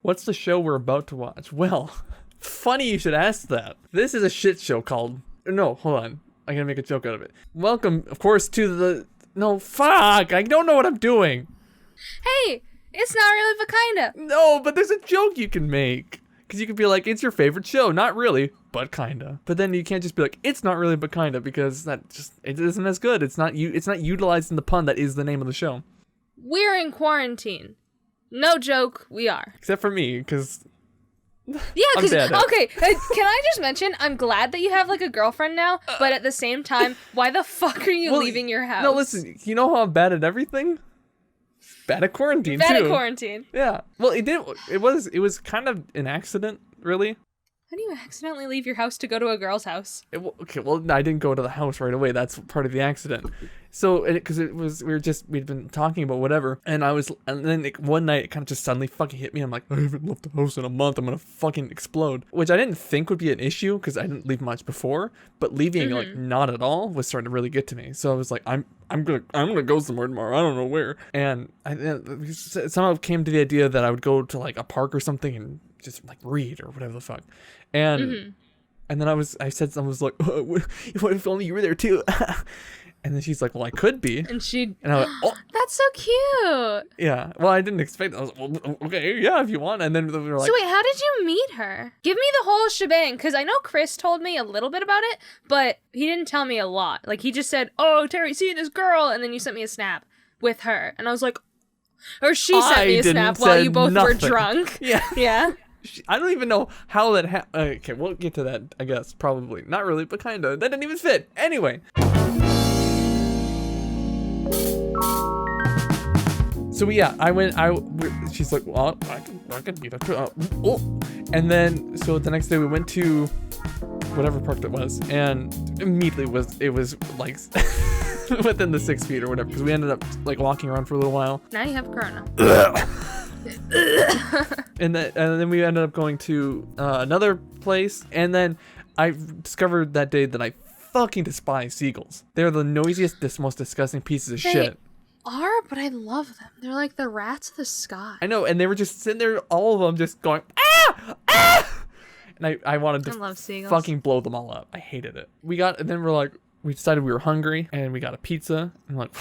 What's the show we're about to watch? Well, funny you should ask that. This is a shit show called... No, hold on. I'm gonna make a joke out of it. Welcome, of course, to the... No, fuck! I don't know what I'm doing. Hey, it's not really, but kinda. No, but there's a joke you can make. Because you could be like, it's your favorite show. Not really, but kinda. But then you can't just be like, it's not really, but kinda, because that just... It isn't as good. It's not utilizing the pun that is the name of the show. We're in quarantine. No joke, we are. Except for me, because... Yeah, because, okay, can I just mention, I'm glad that you have, like, a girlfriend now, but at the same time, why the fuck are you leaving your house? No, listen, you know how I'm bad at everything? Bad at quarantine, too. Bad at quarantine. Yeah. Well, it was kind of an accident, really. How do you accidentally leave your house to go to a girl's house? Okay, well, I didn't go to the house right away. That's part of the accident. So, because we'd been talking about whatever, and then one night it kind of just suddenly fucking hit me. I'm like, I haven't left the house in a month. I'm gonna fucking explode. Which I didn't think would be an issue because I didn't leave much before, but leaving like not at all was starting to really get to me. So I was like, I'm gonna go somewhere tomorrow. I don't know where. And I somehow came to the idea that I would go to like a park or something and just like read or whatever the fuck. And and then I said something, was like, oh, what if only you were there too? And then she's like, well, I could be. And I went, oh. That's so cute. Yeah. Well, I didn't expect that. I was like, well, okay, yeah, if you want. And then we were like... So wait, how did you meet her? Give me the whole shebang, because I know Chris told me a little bit about it, but he didn't tell me a lot. Like, he just said, oh, Terry, see this girl, and then you sent me a snap with her. And I was like... Or she sent me a snap while you both were drunk. Yeah. Yeah. I don't even know how that happened. Okay, we'll get to that, I guess, probably. Not really, but kind of. That didn't even fit. Anyway. So yeah, she's like, well, I can meet up too. And then, so the next day we went to whatever park that was, and immediately it was like within the 6 feet or whatever, because we ended up like walking around for a little while. Now you have corona. And then we ended up going to another place, and then I discovered that day that I fucking despise seagulls. They're the noisiest, most disgusting pieces of shit. But I love them. They're like the rats of the sky. I know, and they were just sitting there, all of them just going, ah, ah, and I wanted to love seagulls. Fucking blow them all up. I hated it. And then we decided we were hungry, and we got a pizza, and we're like,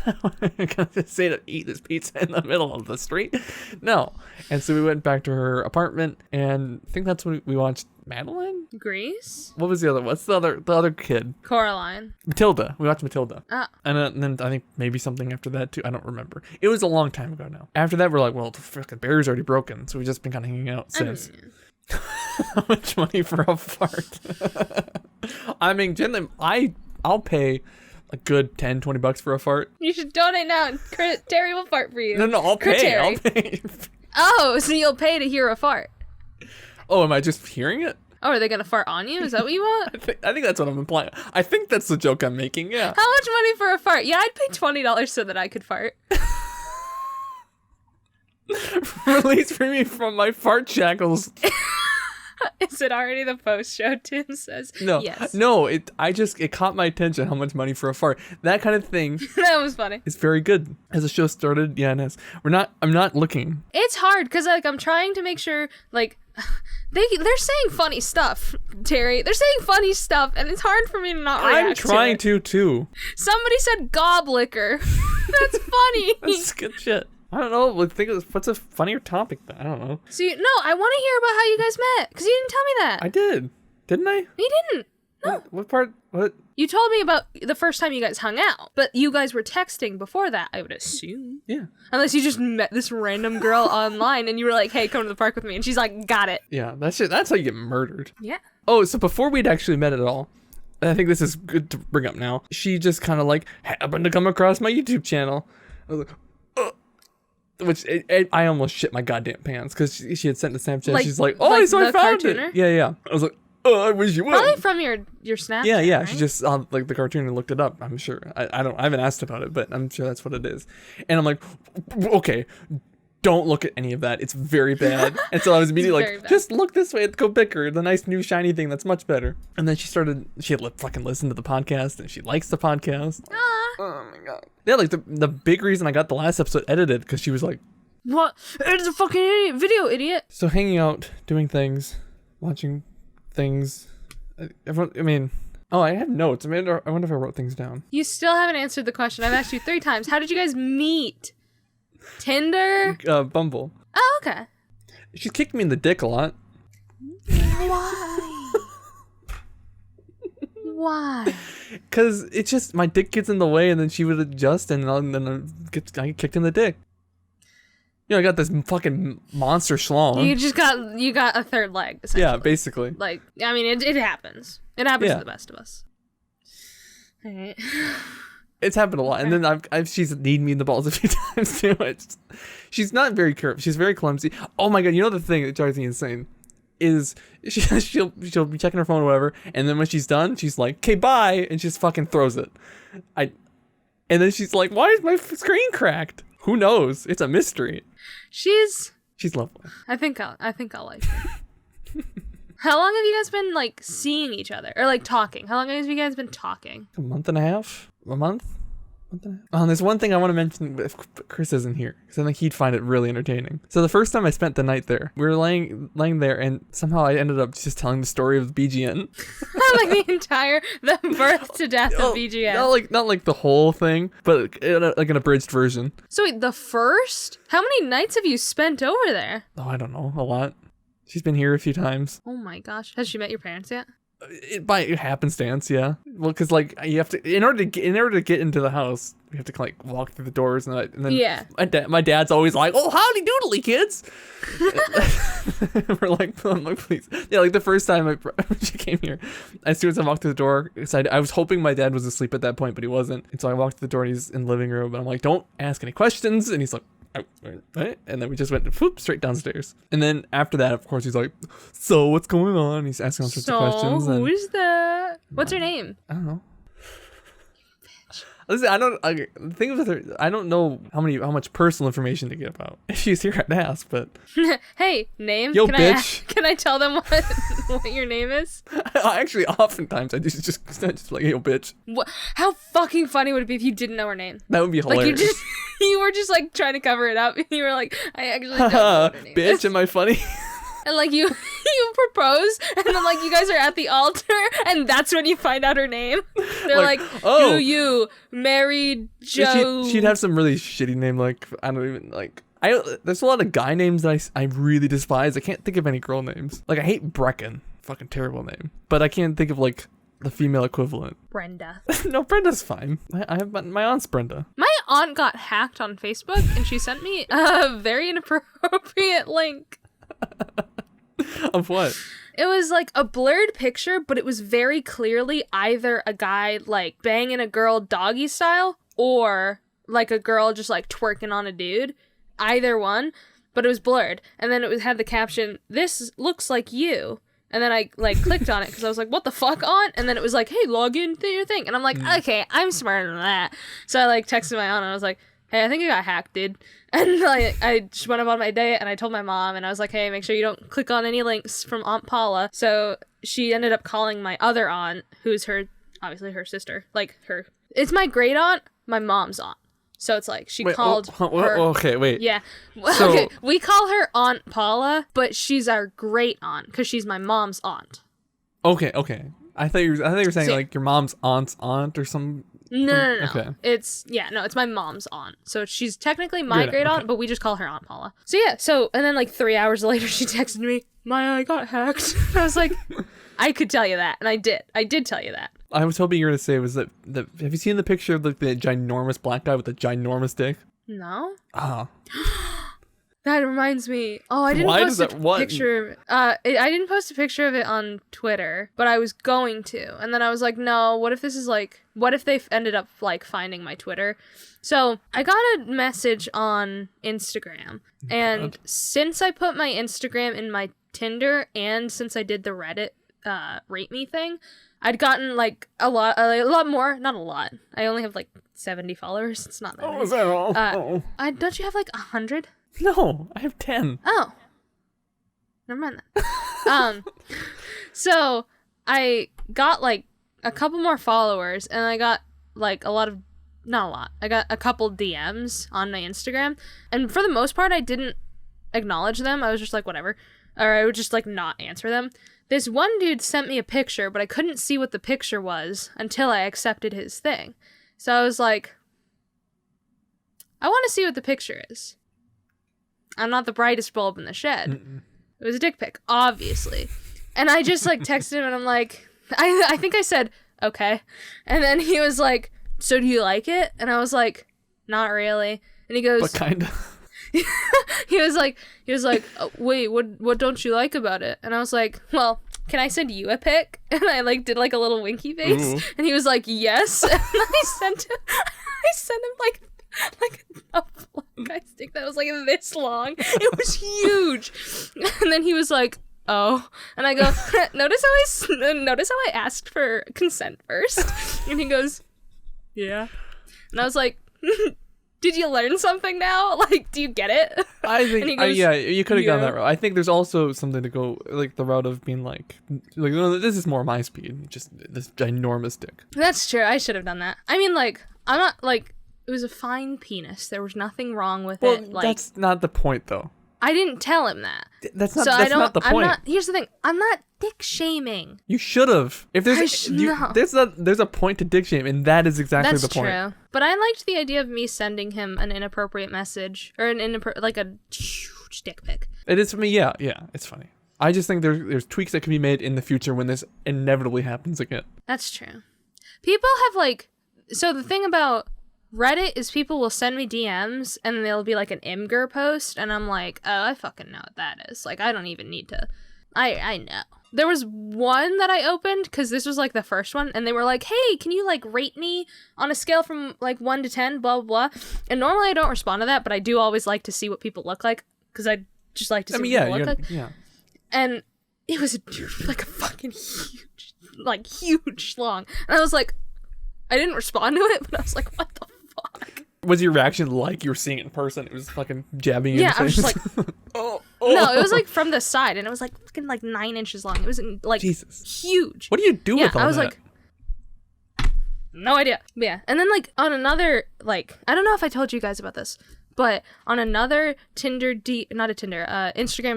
I'm gonna just say to eat this pizza in the middle of the street? No. And so we went back to her apartment, and I think that's when we watched Madeline? Grease? What was the other? What's the other kid? Coraline. Matilda. We watched Matilda. Oh. And then I think maybe something after that too. I don't remember. It was a long time ago now. After that, we're like, well, the fucking barrier's already broken, so we've just been kind of hanging out since. How much money for a fart? I mean, generally, I'll pay a good $10-20 for a fart. You should donate now, and Terry will fart for you. No, I'll pay. Oh, so you'll pay to hear a fart. Oh, am I just hearing it? Oh, are they gonna fart on you? Is that what you want? I think that's what I'm implying. I think that's the joke I'm making, yeah. How much money for a fart? Yeah, I'd pay $20 so that I could fart. Release me from my fart shackles. Is it already the post show? Tim says yes. No, it caught my attention how much money for a fart. That kind of thing. That was funny. It's very good. As the show started, yeah, and I'm not looking. It's hard because like I'm trying to make sure like they're saying funny stuff, Terry. They're saying funny stuff, and it's hard for me to not react. I'm trying to too. Somebody said GoBicker. That's funny. That's good shit. I don't know. What's a funnier topic? I don't know. See, no, I want to hear about how you guys met because you didn't tell me that. I did, didn't I? You didn't. No. What part? What? You told me about the first time you guys hung out, but you guys were texting before that, I would assume. Yeah. Unless you just met this random girl online and you were like, hey, come to the park with me. And she's like, got it. Yeah, that's how you get murdered. Yeah. Oh, so before we'd actually met at all, I think this is good to bring up now. She just kind of like happened to come across my YouTube channel. I was like, which I almost shit my goddamn pants because she had sent a Snapchat. She's like, oh, like so I found cartooner? It. Yeah. I was like, oh, I wish you would. Probably from your Snapchat. Yeah. Right? She just saw like the cartoon and looked it up. I'm sure. I haven't asked about it, but I'm sure that's what it is. And I'm like, okay, don't look at any of that. It's very bad. And so I was immediately like, just look this way at GoBicker, the nice new shiny thing that's much better. And then she had fucking listened to the podcast, and she likes the podcast. Aww. Oh my god. Yeah, like the big reason I got the last episode edited because she was like, What? It's a fucking idiot video, idiot. So hanging out, doing things, watching things. Everyone, I mean, oh, I have notes. I wonder if I wrote things down. You still haven't answered the question. I've asked you 3 times. How did you guys meet? Tinder? Bumble. Oh, okay. She's kicked me in the dick a lot. Why? Why? Because it's just my dick gets in the way, and then she would adjust, and then I get kicked in the dick. You know, I got this fucking monster schlong. You got a third leg. Yeah, basically. Like, I mean, it happens. It happens Yeah. to the best of us. All right. It's happened a lot, and then she's kneed me in the balls a few times too. She's not very curved. She's very clumsy. Oh my god! You know the thing that drives me insane is she'll be checking her phone or whatever, and then when she's done, she's like, "Okay, bye," and she just fucking throws it. And then she's like, "Why is my screen cracked?" Who knows? It's a mystery. She's lovely. I think I'll like her. How long have you guys been like seeing each other or like talking? How long have you guys been talking? A month and a half? A month? There's one thing I want to mention if Chris isn't here, because I think he'd find it really entertaining. So the first time I spent the night there, we were laying there, and somehow I ended up just telling the story of BGN. Like the birth to death of BGN. Not like the whole thing, but like an abridged version. So wait, the first? How many nights have you spent over there? Oh, I don't know, a lot. She's been here a few times. Oh my gosh, has she met your parents yet? By happenstance, yeah. Well, because like you have to, in order to get into the house, we have to like walk through the doors, and then yeah. My dad's always like, "Oh, howdy doodly, kids." I'm like, please, yeah. Like the first time she came here, as soon as I walked through the door, I was hoping my dad was asleep at that point, but he wasn't, and so I walked through the door, and he's in the living room, and I'm like, "Don't ask any questions," and he's like, "Oh, right?" And then we just went straight downstairs. And then after that, of course, he's like, "So what's going on?" He's asking all sorts of questions. Who is that? What's her name? I don't know. Listen, the thing with her, I don't know how much personal information to get about. If she's here, I'd ask, but hey, name? Yo, bitch. Can I tell them what your name is? Actually, oftentimes I just like, "Yo, bitch." How fucking funny would it be if you didn't know her name? That would be hilarious. Like you were just like trying to cover it up, and you were like, "I actually don't know what her name bitch, is." am I funny? And like you propose, and then like you guys are at the altar, and that's when you find out her name. They're like, "Oh, do you marry Joe?" She'd have some really shitty name, like I don't even like. There's a lot of guy names that I really despise. I can't think of any girl names. Like I hate Brecken, fucking terrible name. But I can't think of like the female equivalent. Brenda. No, Brenda's fine. I have my aunt's Brenda. My aunt got hacked on Facebook, and she sent me a very inappropriate link. Of what? It was like a blurred picture, but it was very clearly either a guy like banging a girl doggy style or like a girl just like twerking on a dude. Either one, but it was blurred. And then it had the caption, "This looks like you." And then I like clicked on it because I was like, "What the fuck, aunt?" And then it was like, "Hey, log in to your thing." And I'm like, "Okay, I'm smarter than that." So I like texted my aunt and I was like, "Hey, I think I got hacked, dude." And like I just went about my day and I told my mom and I was like, "Hey, make sure you don't click on any links from Aunt Paula." So she ended up calling my other aunt, who's obviously her sister. It's my great aunt, my mom's aunt. So it's like she called her. Okay, wait. Yeah. So, okay, we call her Aunt Paula, but she's our great aunt because she's my mom's aunt. Okay. I thought you were saying like your mom's aunt's aunt or some. No. Okay. It's my mom's aunt. So she's technically my great aunt, but we just call her Aunt Paula. So and then like 3 hours later she texted me, "I got hacked." I was like, I could tell you that, and I did. I did tell you that. I was hoping you were gonna say was that have you seen the picture of the ginormous black guy with the ginormous dick? No. Ah. That reminds me. Oh, I didn't post a picture. I didn't post a picture of it on Twitter, but I was going to. And then I was like, no, what if they ended up like finding my Twitter? So I got a message on Instagram. And since I put my Instagram in my Tinder and since I did the Reddit rate me thing, I'd gotten like a lot more, not a lot. I only have like 70 followers. It's not that many. Is that all? Don't you have like 100? No, I have 10. Oh. Never mind that. So I got like a couple more followers and I got like a lot of not a lot. I got a couple DMs on my Instagram, and for the most part, I didn't acknowledge them. I was just like, whatever. Or I would just like not answer them. This one dude sent me a picture, but I couldn't see what the picture was until I accepted his thing. So I was like, I want to see what the picture is. I'm not the brightest bulb in the shed. Mm-mm. It was a dick pic, obviously. And I just like texted him and I'm like, I think I said, okay. And then he was like, so do you like it? And I was like, not really. And he goes, but kind of. he was like, oh, wait, what don't you like about it? And I was like, well, can I send you a pic? And I like did like a little winky face. Ooh. And he was like, yes. And I sent him like a black stick that was like this long. It was huge. And then he was like, oh. And I go, notice how I asked for consent first? And he goes, yeah. And I was like, did you learn something now? Like, do you get it? I think, goes, yeah, you could have gone that route. I think there's also something to go, like, the route of being like, no, this is more my speed. Just this ginormous dick. That's true. I should have done that. I mean, like, I'm not, like, it was a fine penis. There was nothing wrong with it. Like, that's not the point, though. I didn't tell him that. That's not the point. Here's the thing. I'm not dick shaming. You should have. If there's a point to dick shame, and that is exactly the point. That's true. But I liked the idea of me sending him an inappropriate message or like a huge dick pic. It is for me. Yeah, it's funny. I just think there's tweaks that can be made in the future when this inevitably happens again. That's true. People have like, so the thing about Reddit is people will send me DMs and they'll be like an Imgur post and I'm like, oh, I fucking know what that is. Like, I don't even need to. I know. There was one that I opened because this was like the first one and they were like, hey, can you like rate me on a scale from like 1 to 10, blah, blah, blah. And normally I don't respond to that, but I do always like to see what people look like because I just like to see what people look like. Yeah. And it was like a fucking huge schlong. And I was like, I didn't respond to it, but I was like, what the fuck? Was your reaction like you were seeing it in person? It was fucking jabbing you in the face? Yeah, I was just like, oh. No, it was like from the side, and it was like fucking like 9 inches long. It was like Jesus. Huge. What do you do with all that? I was like, no idea. Yeah, and then like on another, like, I don't know if I told you guys about this, but on another Instagram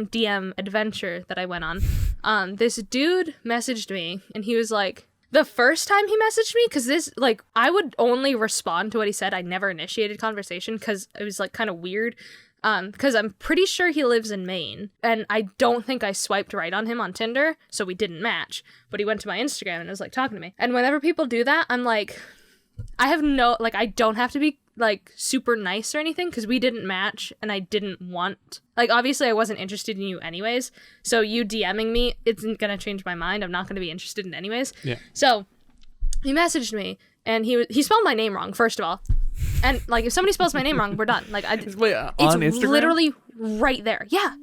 DM adventure that I went on, this dude messaged me, and he was like, the first time he messaged me, because this, like, I would only respond to what he said. I never initiated conversation because it was, like, kind of weird. Because I'm pretty sure he lives in Maine. And I don't think I swiped right on him on Tinder, so we didn't match. But he went to my Instagram and was, like, talking to me. And whenever people do that, I'm like, I don't have to be, like, super nice or anything because we didn't match and I didn't want, like, obviously I wasn't interested in you anyways, so you DMing me isn't gonna change my mind. I'm not gonna be interested in anyways. Yeah. So he messaged me and he spelled my name wrong, first of all, and like if somebody spells my name wrong, we're done. Like, wait, on it's Instagram? literally right there. Yeah.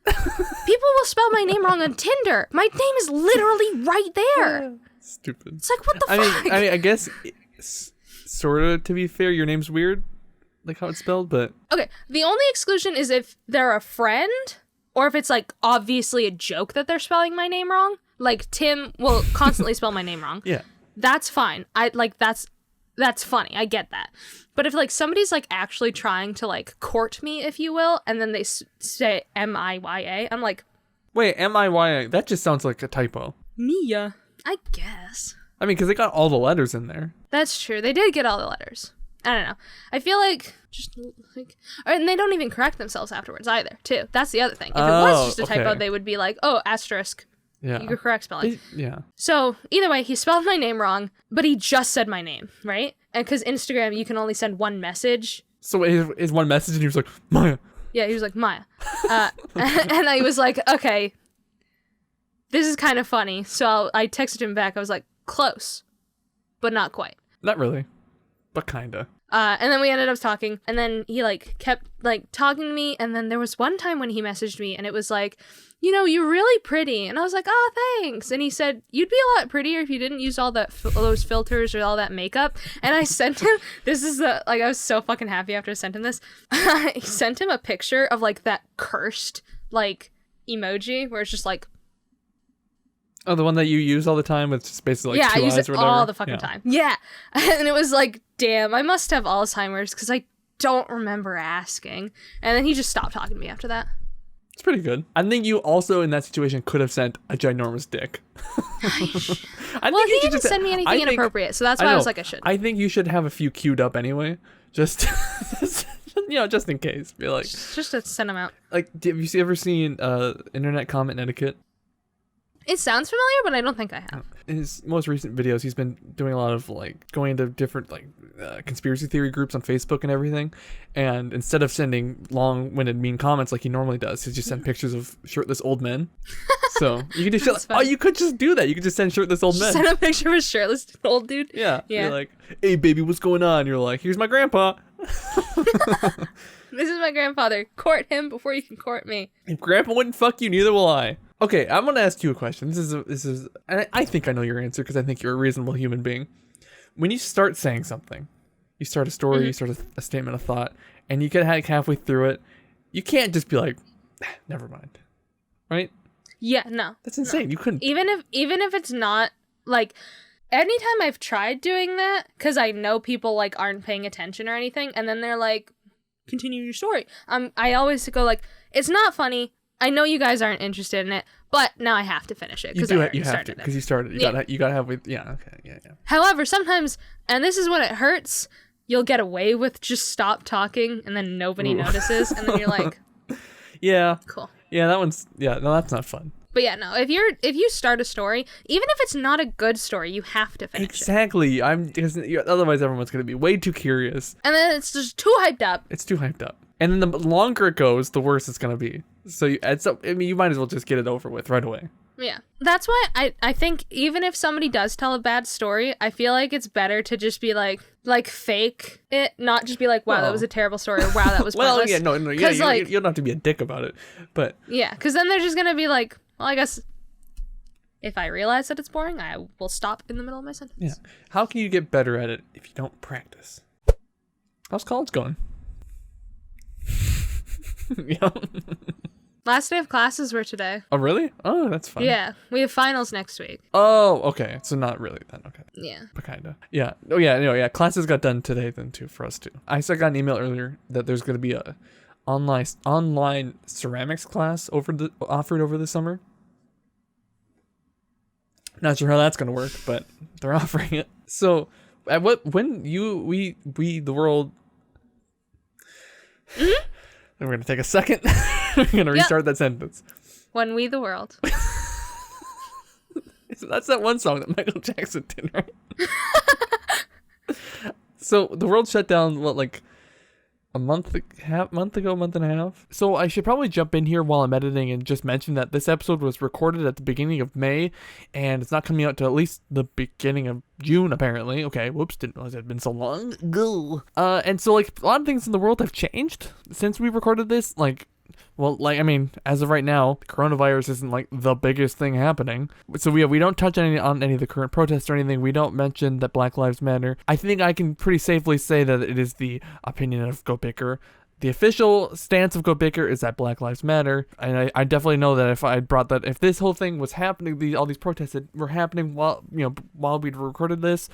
People will spell my name wrong on Tinder. My name is literally right there. Stupid. It's like, what the fuck? I mean, I guess sort of, to be fair, your name's weird, like how it's spelled, but okay, the only exclusion is if they're a friend or if it's like obviously a joke that they're spelling my name wrong. Like Tim will constantly spell my name wrong. Yeah, that's fine. I like that's funny. I get that. But if like somebody's like actually trying to like court me, if you will, and then they say Miya, I'm like, wait, Miya? That just sounds like a typo. Mia, I guess. I mean, because they got all the letters in there. That's true. They did get all the letters. I don't know. I feel like just like, and they don't even correct themselves afterwards either, too. That's the other thing. If it was just a typo, they would be like, oh, asterisk. Yeah. You're correct spelling. Yeah. So either way, he spelled my name wrong, but he just said my name, right? And because Instagram, you can only send one message. So his one message, and he was like, Maya. Yeah, he was like, Maya. And I was like, okay, this is kind of funny. So I texted him back. I was like, close, but not quite. Not really, but kinda. And then we ended up talking, and then he like kept like talking to me, and then there was one time when he messaged me, and it was like, you know, you're really pretty, and I was like, oh, thanks. And he said, you'd be a lot prettier if you didn't use all that those filters or all that makeup. And I sent him, this is the, like, I was so fucking happy after I sent him this. I sent him a picture of like that cursed like emoji where it's just like, Oh, the one that you use all the time with just basically like yeah, I two use eyes it or whatever? all the fucking time. Yeah. And it was like, damn, I must have Alzheimer's because I don't remember asking. And then he just stopped talking to me after that. It's pretty good. I think you also in that situation could have sent a ginormous dick. Well, he didn't send me anything inappropriate, so that's why I was like, I should. I think you should have a few queued up anyway, just just in case. Be like, just to send him out. like, have you ever seen internet comment etiquette? It sounds familiar, but I don't think I have. In his most recent videos, he's been doing a lot of like going into different like conspiracy theory groups on Facebook and everything. And instead of sending long-winded mean comments like he normally does, he just send pictures of shirtless old men. So you could just you could just do that. You could just send shirtless old men. Send a picture of a shirtless old dude. Yeah. Yeah. You're like, hey baby, what's going on? You're like, here's my grandpa. This is my grandfather. Court him before you can court me. If grandpa wouldn't fuck you, neither will I. Okay, I'm gonna ask you a question. This is, and I think I know your answer because I think you're a reasonable human being. When you start saying something, you start a story, you start a statement of thought, and you get halfway through it, you can't just be like, never mind, right? Yeah, no. That's insane. No. You couldn't. Even if it's not like, anytime I've tried doing that, because I know people like aren't paying attention or anything, and then they're like, continue your story. I always go like, it's not funny. I know you guys aren't interested in it, but now I have to finish it because you have to because you started. You gotta have with okay. However, sometimes, and this is when it hurts, you'll get away with just stop talking and then nobody notices, and then you're like, yeah, cool. Yeah, that one's no, that's not fun. But yeah, no. If you start a story, even if it's not a good story, you have to finish it. Exactly. Because otherwise everyone's gonna be way too curious. And then it's just too hyped up. It's too hyped up. And then the longer it goes, the worse it's gonna be. So you might as well just get it over with right away. Yeah. That's why I think even if somebody does tell a bad story, I feel like it's better to just be like fake it, not just be like, wow, that was a terrible story, or wow, that was well, pointless. yeah, no, yeah, you don't have to be a dick about it, but yeah, because then they're just gonna be like, well, I guess if I realize that it's boring, I will stop in the middle of my sentence. Yeah. How can you get better at it if you don't practice? How's college going? Yeah. Last day of classes were today. Oh, really? Oh, that's fun. Yeah, we have finals next week. Oh, okay. So not really then. Okay. Yeah. But kinda. Yeah. Oh, yeah. No, yeah. Classes got done today then too for us too. I got an email earlier that there's going to be a online ceramics class offered over the summer. Not sure how that's going to work, but they're offering it. So, we the world. Mm-hmm. We're going to take a second. We're going to restart that sentence. When we the world. So that's that one song that Michael Jackson did, right? So the world shut down, like a month and a half. So I should probably jump in here while I'm editing and just mention that this episode was recorded at the beginning of May, and it's not coming out to at least the beginning of June, apparently. Okay, whoops, didn't realize it had been so long. And so, like, a lot of things in the world have changed since we recorded this. As of right now, coronavirus isn't like the biggest thing happening. So we don't touch on any of the current protests or anything. We don't mention that Black Lives Matter. I think I can pretty safely say that it is the opinion of GoBicker. The official stance of GoBicker is that Black Lives Matter, and I definitely know that if this whole thing was happening, all these protests that were happening while we'd recorded this,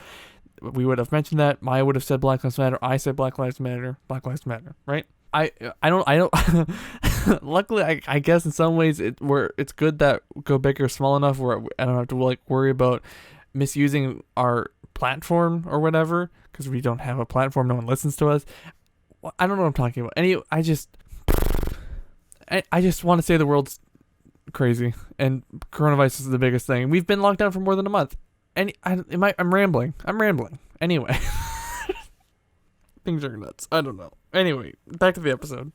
we would have mentioned that. Maya would have said Black Lives Matter. I said Black Lives Matter. Black Lives Matter, right? I don't luckily I guess in some ways it's good that GoBicker is small enough where I don't have to worry about misusing our platform or whatever, because we don't have a platform, no one listens to us. I don't know what I'm talking about. I just want to say the world's crazy and coronavirus is the biggest thing. We've been locked down for more than a month. And I'm rambling. Anyway. Things are nuts. I don't know. Anyway, back to the episode.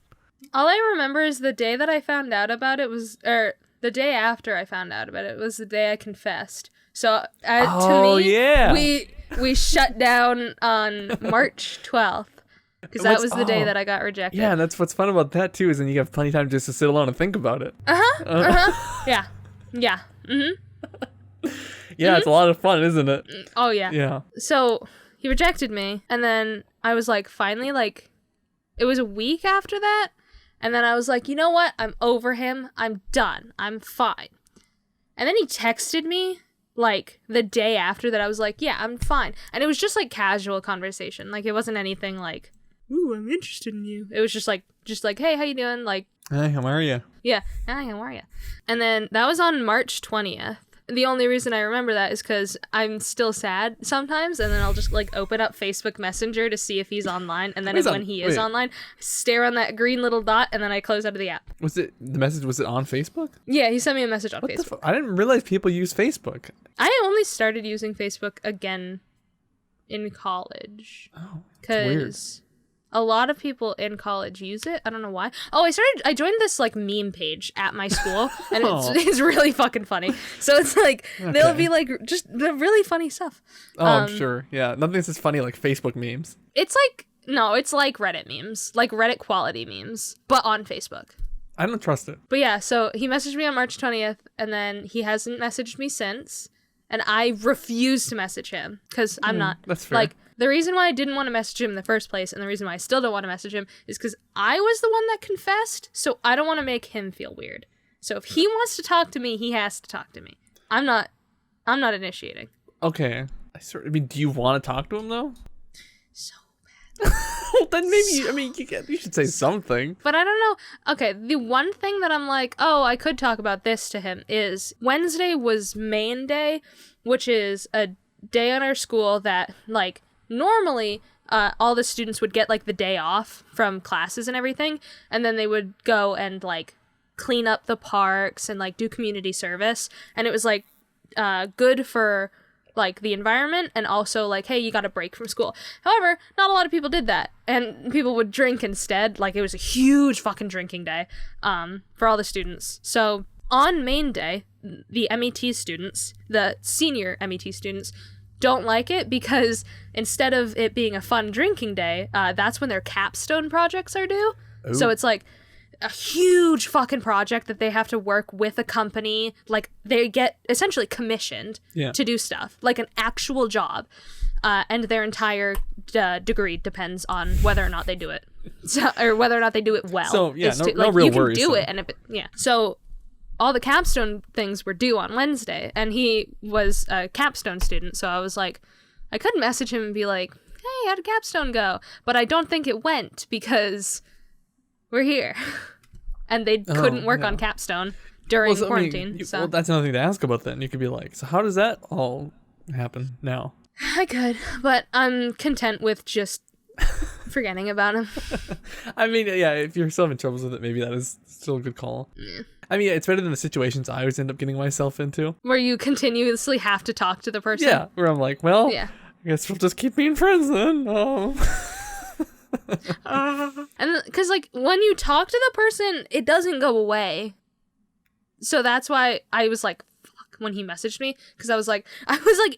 All I remember is the day that I found out about it the day after I found out about it was the day I confessed. So to me, we shut down on March 12th. Because that was the day that I got rejected. Yeah, that's what's fun about that too, is then you have plenty of time just to sit alone and think about it. Yeah. Yeah. Yeah, It's a lot of fun, isn't it? Oh, yeah. Yeah. So he rejected me, and then I was like, finally, like, it was a week after that, and then I was like, you know what? I'm over him. I'm done. I'm fine. And then he texted me like the day after that. I was like, yeah, I'm fine. And it was just like casual conversation. Like it wasn't anything like, ooh, I'm interested in you. It was just like, hey, how you doing? Like, Hey, how are you? yeah, hi, how are you? And then that was on March 20th. The only reason I remember that is because I'm still sad sometimes, and then I'll just like open up Facebook Messenger to see if he's online, and then when he is online, stare on that green little dot, and then I close out of the app. Was it on Facebook? Yeah, he sent me a message on What Facebook. I didn't realize people use Facebook. I only started using Facebook again in college. Oh, that's weird. Because a lot of people in college use it. I don't know why. Oh, I joined this like meme page at my school, and it's really fucking funny. So it's like they'll be like just the really funny stuff. Oh, I'm sure. Yeah, nothing's as funny like Facebook memes. It's like it's like Reddit memes, like Reddit quality memes, but on Facebook. I don't trust it. But yeah, so he messaged me on March 20th, and then he hasn't messaged me since, and I refuse to message him because I'm not. That's fair. Like, the reason why I didn't want to message him in the first place, and the reason why I still don't want to message him, is because I was the one that confessed, so I don't want to make him feel weird. So if he wants to talk to me, he has to talk to me. I'm not initiating. Okay. I mean, do you want to talk to him though? So bad. Well, then maybe you should say something. But I don't know. Okay, the one thing that I'm like, oh, I could talk about this to him is Wednesday was main day, which is a day on our school that like normally all the students would get like the day off from classes and everything, and then they would go and like clean up the parks and like do community service, and it was like good for like the environment, and also like, hey, you got a break from school. However, not a lot of people did that, and people would drink instead. Like it was a huge fucking drinking day for all the students. So on main day, the MET students, the senior MET students, don't like it because instead of it being a fun drinking day, that's when their capstone projects are due. Ooh. So it's like a huge fucking project that they have to work with a company. Like they get essentially commissioned to do stuff, like an actual job. And their entire degree depends on whether or not they do it. So, or whether or not they do it well. So yeah, no real worries. You can do it, and if so all the capstone things were due on Wednesday, and he was a capstone student, so I was like, I could message him and be like, hey, how'd capstone go? But I don't think it went because we're here. And they couldn't work on capstone during quarantine. Well, that's another thing to ask about then. You could be like, so how does that all happen now? I could, but I'm content with just forgetting about him. I mean, yeah, if you're still having troubles with it, maybe that is still a good call. Yeah. I mean, it's better than the situations I always end up getting myself into. Where you continuously have to talk to the person? Yeah, where I'm like, well, I guess we'll just keep being friends then. And because, like, when you talk to the person, it doesn't go away. So that's why I was like, fuck, when he messaged me, because I was like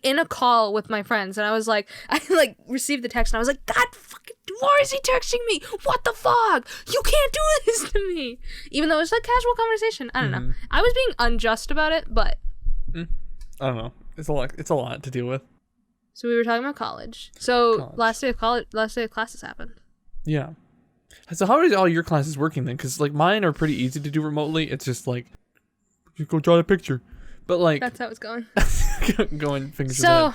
in a call with my friends, and I received the text, and I was like, God fucking, why is he texting me? What the fuck? You can't do this to me. Even though it was a casual conversation. I don't know. I was being unjust about it, but I don't know. It's a lot to deal with. So we were talking about college. So last day of classes happened. Yeah. So how are all your classes working then? Because like mine are pretty easy to do remotely. It's just like, you go draw a picture. But like, that's how it's going. Going fingers. So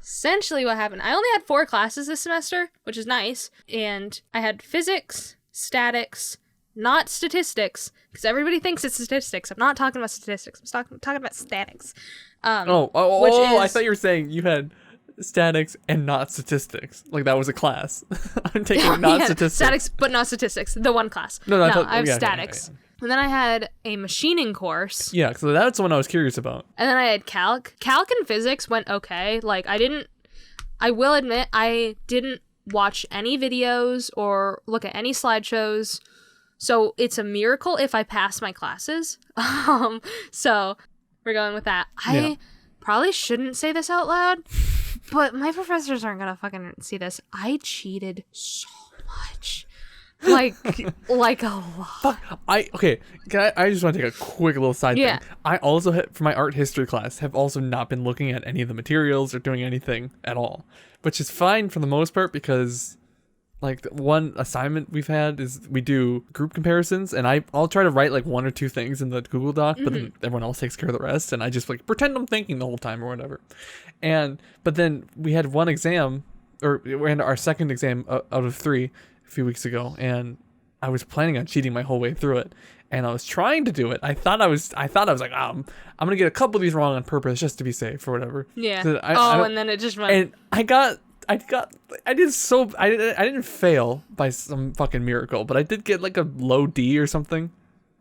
essentially what happened, I only had 4 classes this semester, which is nice. And I had physics, statics, not statistics, because everybody thinks it's statistics. I'm not talking about statistics. I'm talking about statics. I thought you were saying you had statics and not statistics. Like that was a class. I'm taking statistics. Statics, but not statistics. The one class. No, I have statics. Okay. And then I had a machining course. Yeah, so that's the one I was curious about. And then I had calc. Calc and physics went okay. Like I will admit, I didn't watch any videos or look at any slideshows. So it's a miracle if I pass my classes. So we're going with that. I probably shouldn't say this out loud, but my professors aren't gonna fucking see this. I cheated so much. Like a lot. Fuck. I just want to take a quick little side thing. I also, for my art history class, have also not been looking at any of the materials or doing anything at all. Which is fine for the most part because like the one assignment we've had is we do group comparisons, and I'll try to write like one or two things in the Google Doc, but then everyone else takes care of the rest, and I just like pretend I'm thinking the whole time or whatever. But then we had one exam, or we had our second exam out of 3 a few weeks ago, and I was planning on cheating my whole way through it, and I was trying to do it. I thought I was like, I'm gonna get a couple of these wrong on purpose just to be safe or whatever. Yeah. So And then it just went. And I didn't fail by some fucking miracle, but I did get like a low D or something.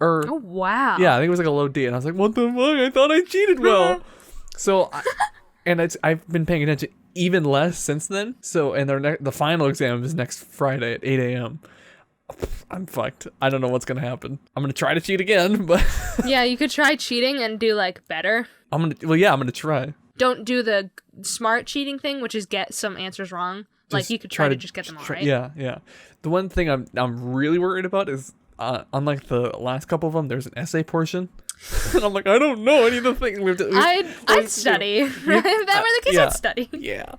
Oh wow. Yeah, I think it was like a low D, and I was like, what the fuck? I thought I cheated well. I've been paying attention even less since then. So, and the final exam is next Friday at 8 a.m. I'm fucked. I don't know what's gonna happen. I'm gonna try to cheat again, but Yeah, you could try cheating and do like better. I'm gonna try. Don't do the smart cheating thing, which is get some answers wrong. Like you could try to just get them all right. Yeah. The one thing I'm really worried about is unlike the last couple of them, there's an essay portion, and I'm like, I don't know any of the things. I'd study. If that were the case, I'd study. Yeah.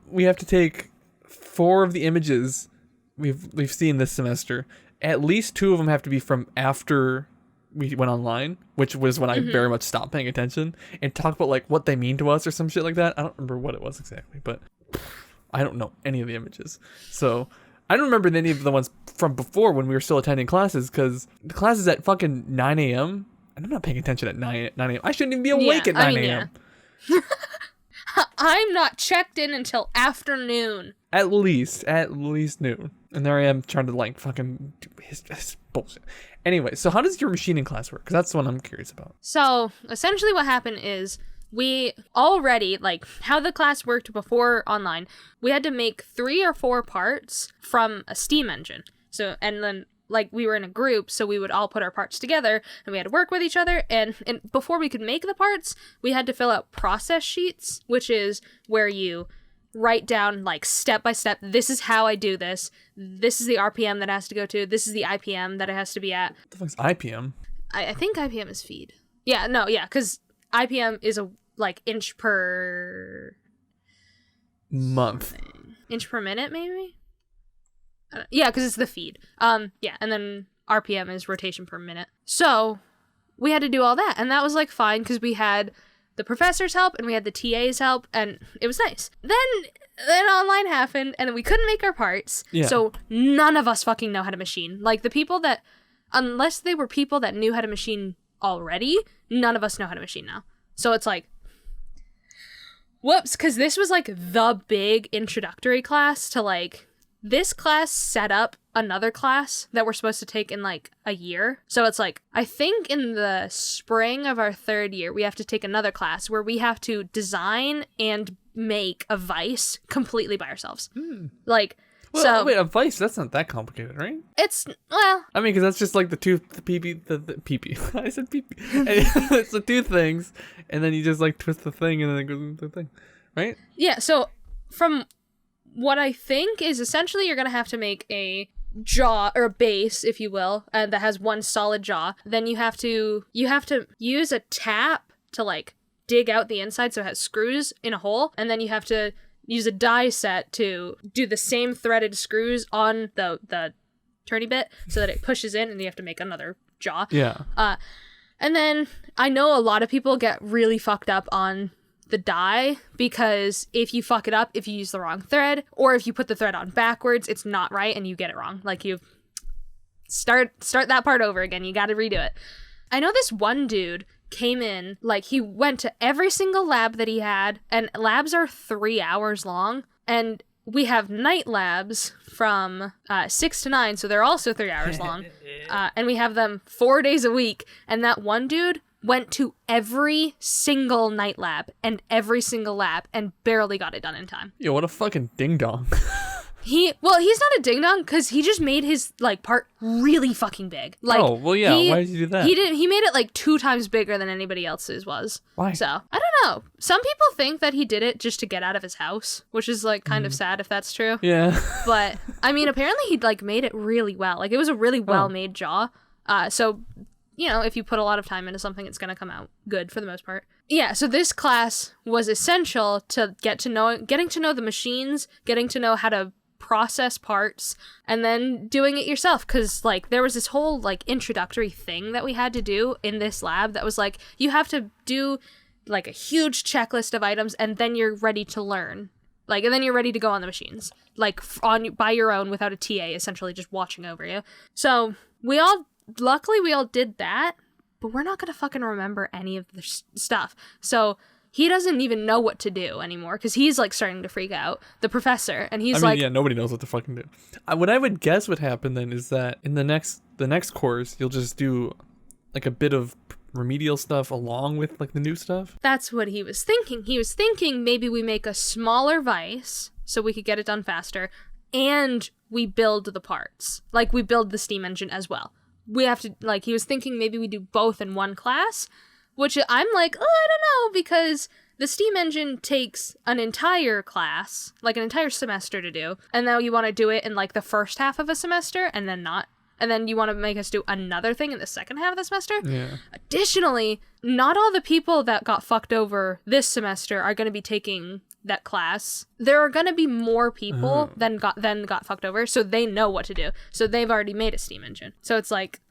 We have to take 4 of the images we've seen this semester. At least 2 of them have to be from after we went online, which was when I very much stopped paying attention, and talk about like what they mean to us or some shit like that. I don't remember what it was exactly, but I don't know any of the images. So I don't remember any of the ones from before when we were still attending classes, because the class is at fucking 9 a.m. and I'm not paying attention at 9 a.m. I shouldn't even be awake at 9 a.m. Yeah. I'm not checked in until afternoon. At least noon. And there I am trying to like fucking do his bullshit. Anyway, so how does your machining class work? Because that's the one I'm curious about. So essentially what happened is we already, like how the class worked before online, we had to make 3 or 4 parts from a steam engine. So, and then like we were in a group, so we would all put our parts together and we had to work with each other. And before we could make the parts, we had to fill out process sheets, which is where you write down like step by step, this is how I do this. This is the RPM that it has to go to. This is the IPM that it has to be at. What the fuck's IPM? I think IPM is feed. Yeah, no, yeah, because IPM is a like inch per month. Inch per minute, maybe? Yeah, because it's the feed. Yeah, and then RPM is rotation per minute. So we had to do all that, and that was like fine because we had the professor's help and we had the TA's help, and it was nice. Then online happened, and then we couldn't make our parts. Yeah. So none of us fucking know how to machine. Like the people that, unless they were people that knew how to machine already, none of us know how to machine now. So it's like, whoops, because this was like the big introductory class to like, this class set up another class that we're supposed to take in like a year. So it's like, I think in the spring of our 3rd year, we have to take another class where we have to design and make a vise completely by ourselves. Like, well, so wait, a vise, that's not that complicated, right? it's, well, I mean, because that's just like the PP. I said PP. It's the 2 things, and then you just like twist the thing, and then it goes into the thing, right? yeah. So from what I think is essentially you're going to have to make a jaw or a base, if you will, that has one solid jaw. Then you have to use a tap to like dig out the inside so it has screws in a hole, and then you have to use a die set to do the same threaded screws on the turny bit so that it pushes in, and you have to make another jaw. Yeah. And then I know a lot of people get really fucked up on the die, because if you fuck it up, if you use the wrong thread, or if you put the thread on backwards, it's not right and you get it wrong. Like you start that part over again. You got to redo it. I know this one dude came in, like he went to every single lab that he had, and labs are 3 hours long, and we have night labs from 6 to 9, so they're also 3 hours long, and we have them 4 days a week. And that one dude went to every single night lab and every single lab and barely got it done in time. Yo, what a fucking ding dong. He's not a ding dong because he just made his like part really fucking big. Like, oh, well, yeah. Why did you do that? He made it like 2 times bigger than anybody else's was. Why? So I don't know. Some people think that he did it just to get out of his house, which is like kind of sad if that's true. Yeah. But I mean, apparently he like made it really well. Like it was a really well made jaw. So you know, if you put a lot of time into something, it's going to come out good for the most part. Yeah, so this class was essential to getting to know the machines, getting to know how to process parts and then doing it yourself, because like there was this whole like introductory thing that we had to do in this lab that was like you have to do like a huge checklist of items and then you're ready to learn, like, and then you're ready to go on the machines, like on by your own without a TA essentially just watching over you. So luckily we all did that, but we're not gonna fucking remember any of the stuff. So he doesn't even know what to do anymore because he's like starting to freak out, the professor, and he's like, yeah, nobody knows what to fucking do. What I would guess would happen then is that in the next course, you'll just do like a bit of remedial stuff along with like the new stuff. That's what he was thinking. He was thinking maybe we make a smaller vice so we could get it done faster, and we build the parts. Like we build the steam engine as well. We have to, like, he was thinking maybe we do both in one class, which I'm like, oh, I don't know, because the steam engine takes an entire class, like an entire semester to do, and now you want to do it in like the first half of a semester and then not. And then you want to make us do another thing in the second half of the semester? Yeah. Additionally, not all the people that got fucked over this semester are going to be taking that class. There are going to be more people than got fucked over, so they know what to do. So they've already made a steam engine. So it's like,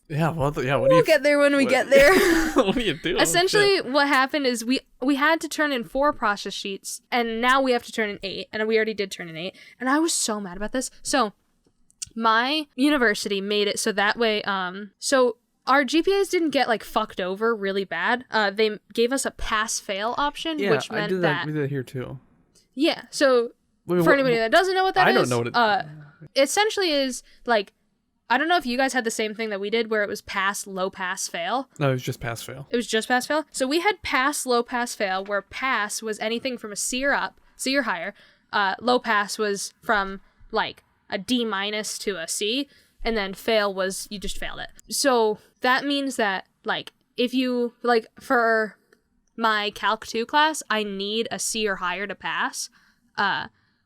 we'll get there when we get there. What do you do? Essentially, what happened is we had to turn in 4 process sheets, and now we have to turn in 8, and we already did turn in 8, and I was so mad about this. So my university made it so that way, so our GPAs didn't get like fucked over really bad. They gave us a pass-fail option, which meant we did that here too. Yeah, so for anybody that doesn't know what that is, I don't know what it essentially is. Like, I don't know if you guys had the same thing that we did where it was pass, low pass, fail. No, it was just pass, fail. It was just pass, fail. So we had pass, low pass, fail, where pass was anything from a C or up, C or higher. Low pass was from like a D- to a C, and then fail was you just failed it. So that means that like if you like for my Calc 2 class, I need a C or higher to pass.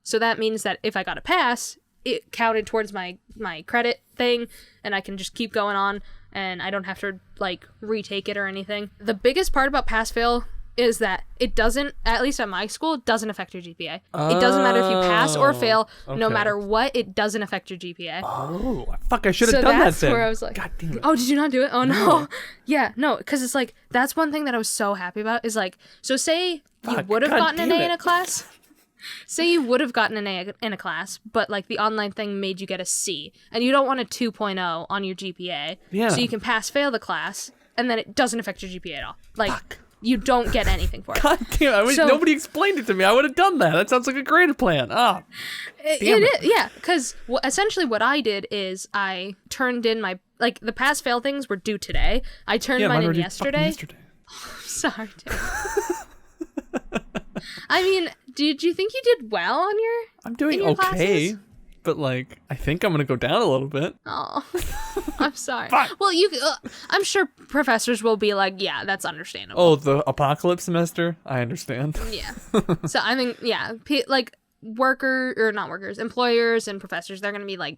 So that means that if I got a pass, it counted towards my credit thing, and I can just keep going on, and I don't have to like retake it or anything. The biggest part about pass fail is that it doesn't, at least at my school, it doesn't affect your GPA. It doesn't matter if you pass or fail, no matter what, it doesn't affect your GPA. Oh, fuck, I should have done that then. So that's where I was like, God damn it. Oh, did you not do it? Oh, no. Yeah, no, because it's like, that's one thing that I was so happy about is like, so say you would have gotten an A in a class. Say you would have gotten an A in a class, but like the online thing made you get a C, and you don't want a 2.0 on your GPA. Yeah. So you can pass fail the class, and then it doesn't affect your GPA at all. Like, you don't get anything for it. God damn it. Nobody explained it to me. I would have done that. That sounds like a great plan. It is, yeah, because essentially what I did is I turned in my, like, the pass-fail things were due today. I turned mine in yesterday. Sorry, dude. I mean, did you think you did well on your I'm doing okay, classes? But like, I think I'm gonna go down a little bit. Oh, I'm sorry. Well, I'm sure professors will be like, yeah, that's understandable. Oh, the apocalypse semester? I understand. Yeah. So I think, yeah, like employers and professors, they're gonna be like,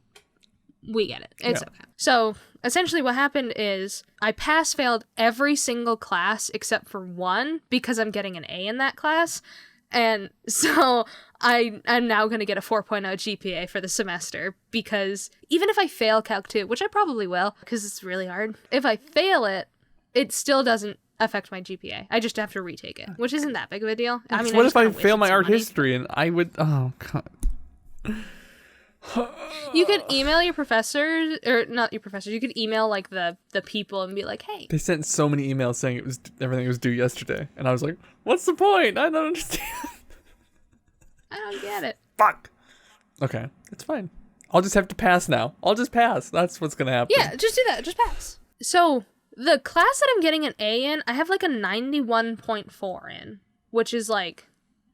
we get it. It's okay. So essentially what happened is I pass-failed every single class except for one because I'm getting an A in that class. And so I'm now going to get a 4.0 GPA for the semester because even if I fail Calc 2, which I probably will because it's really hard, if I fail it, it still doesn't affect my GPA. I just have to retake it, which isn't that big of a deal. I mean, what if I fail my art history and I would... Oh, God. You could email your professors, or not your professors, you could email like the people and be like, hey. They sent so many emails saying everything was due yesterday. And I was like, what's the point? I don't understand. I don't get it. Fuck. Okay, it's fine. I'll just have to pass now. I'll just pass. That's what's going to happen. Yeah, just do that. Just pass. So the class that I'm getting an A in, I have like a 91.4 in, which is like,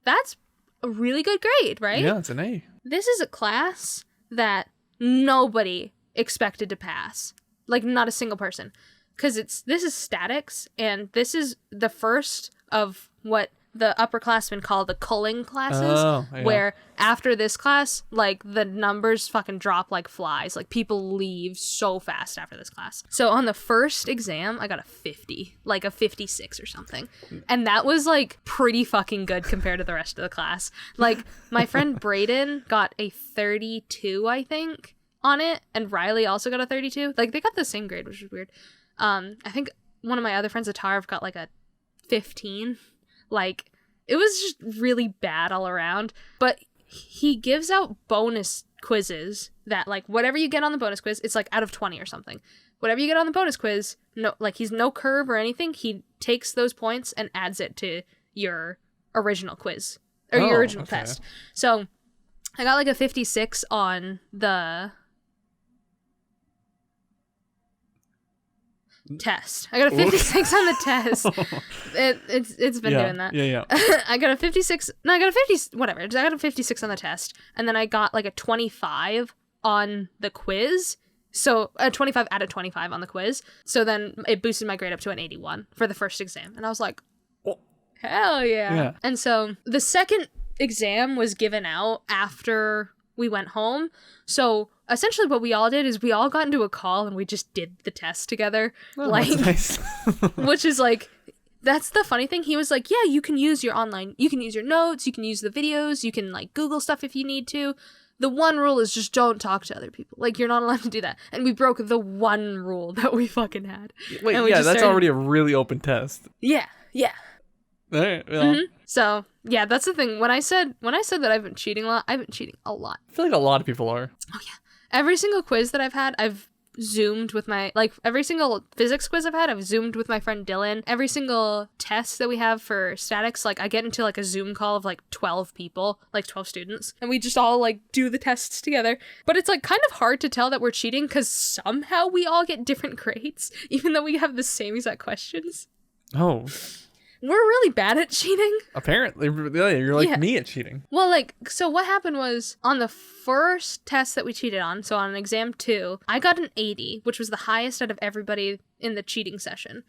that's a really good grade, right? Yeah, it's an A. This is a class that nobody expected to pass. Like, not a single person. Because this is statics, and this is the first of what the upperclassmen call the culling classes, yeah. where after this class, like, the numbers fucking drop like flies. Like, people leave so fast after this class. So on the first exam, I got a 50, like a 56 or something. And that was, like, pretty fucking good compared to the rest of the class. Like, my friend Brayden got a 32, I think, on it, and Riley also got a 32. Like, they got the same grade, which is weird. I think one of my other friends, Atarv, got like a 15. Like, it was just really bad all around. But he gives out bonus quizzes that, like, whatever you get on the bonus quiz, it's like out of 20 or something. Whatever you get on the bonus quiz, no, like, he's no curve or anything. He takes those points and adds it to your original quiz or your original test. So I got like a 56 on the test. I got a 56 on the test. It's been doing that. Yeah. I got a 56. No, I got a 50. Whatever. I got a 56 on the test, and then I got like a 25 on the quiz. So a 25 out of 25 on the quiz. So then it boosted my grade up to an 81 for the first exam, and I was like, oh, hell yeah. And so the second exam was given out after we went home. So essentially what we all did is we all got into a call and we just did the test together. That's nice. Which is like, that's the funny thing. He was like, yeah, you can use your online, you can use your notes, you can use the videos, you can like Google stuff if you need to. The one rule is just don't talk to other people. Like, you're not allowed to do that. And we broke the one rule that we fucking had. Wait, yeah, that's already a really open test. Yeah. All right, well. So yeah, that's the thing. When I said that I've been cheating a lot, I've been cheating a lot. I feel like a lot of people are. Oh yeah. Every single quiz that I've had, I've Zoomed with my, like, every single physics quiz I've had, I've Zoomed with my friend Dylan. Every single test that we have for statics, like, I get into, like, a Zoom call of, like, 12 people, like, 12 students, and we just all, like, do the tests together. But it's, like, kind of hard to tell that we're cheating, because somehow we all get different grades, even though we have the same exact questions. Oh. We're really bad at cheating. Apparently, you're like me at cheating. Well, like, so what happened was, on the first test that we cheated on, so on exam 2, I got an 80, which was the highest out of everybody in the cheating session.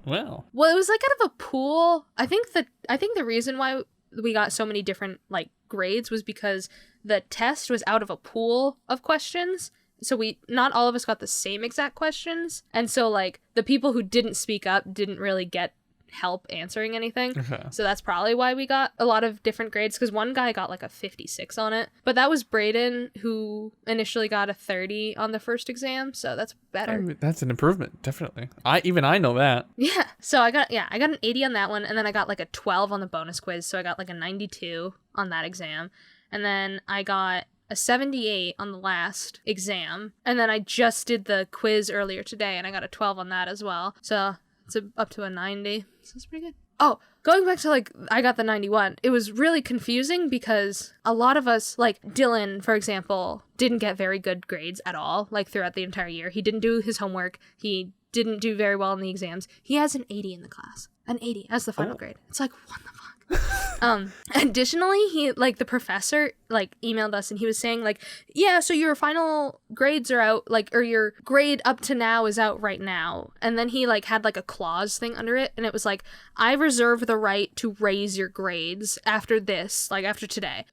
Well, it was like out of a pool. I think the reason why we got so many different, like, grades was because the test was out of a pool of questions. So not all of us got the same exact questions. And so, like, the people who didn't speak up didn't really get help answering anything. So that's probably why we got a lot of different grades, because one guy got like a 56 on it, but that was Brayden, who initially got a 30 on the first exam, so that's better. I mean, that's an improvement, definitely. I know that. Yeah, so I got an 80 on that one, and then I got like a 12 on the bonus quiz, so I got like a 92 on that exam, and then I got a 78 on the last exam, and then I just did the quiz earlier today, and I got a 12 on that as well, so it's up to a 90. So it's pretty good. Oh, going back to, like, I got the 91. It was really confusing because a lot of us, like Dylan, for example, didn't get very good grades at all, like, throughout the entire year. He didn't do his homework. He didn't do very well in the exams. He has an 80 in the class. An 80 as the final grade. It's like, what the fuck? Additionally, he, like, the professor, like, emailed us and he was saying, like, yeah, so your final grades are out, like, or your grade up to now is out right now. And then he, like, had, like, a clause thing under it, and it was like, I reserve the right to raise your grades after this, like, after today.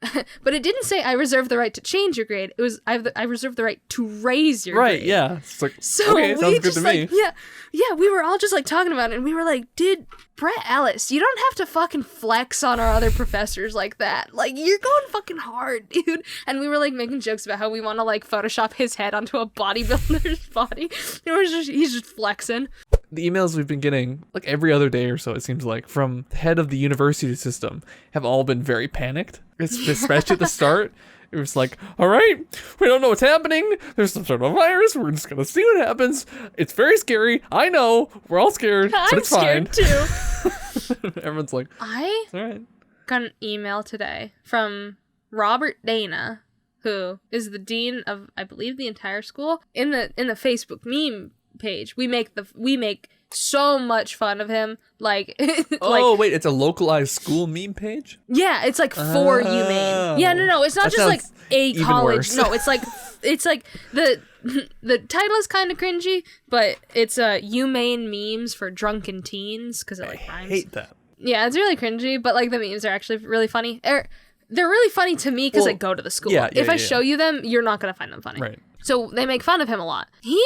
But it didn't say I reserve the right to change your grade. It was I reserve the right to raise your grade. Right, yeah. It's like, so okay, sounds good to me. Like, yeah, we were all just, like, talking about it, and we were like, dude, Brett Ellis, you don't have to fucking flex on our other professors like that. Like, you're going fucking hard, dude. And we were, like, making jokes about how we want to, like, Photoshop his head onto a bodybuilder's body. He's just flexing. The emails we've been getting, like, every other day or so, it seems like, from the head of the university system have all been very panicked, especially at the start. It was like, all right, we don't know what's happening. There's some sort of virus. We're just going to see what happens. It's very scary. I know. We're all scared, but it's fine. I'm scared, too. Everyone's like, it's all right. Got an email today from Robert Dana, who is the dean of, I believe, the entire school. In the Facebook meme page, we make so much fun of him, like wait, it's a localized school meme page? Yeah, it's like for UMaine. Yeah, no, it's not just like a college. Worse. No, it's like the title is kind of cringy, but it's UMaine memes for drunken teens because it, like, rhymes. I hate that. Yeah, it's really cringy, but like the memes are actually really funny. They're really funny to me because I go to the school. If I show you them, you're not going to find them funny. Right. So they make fun of him a lot. He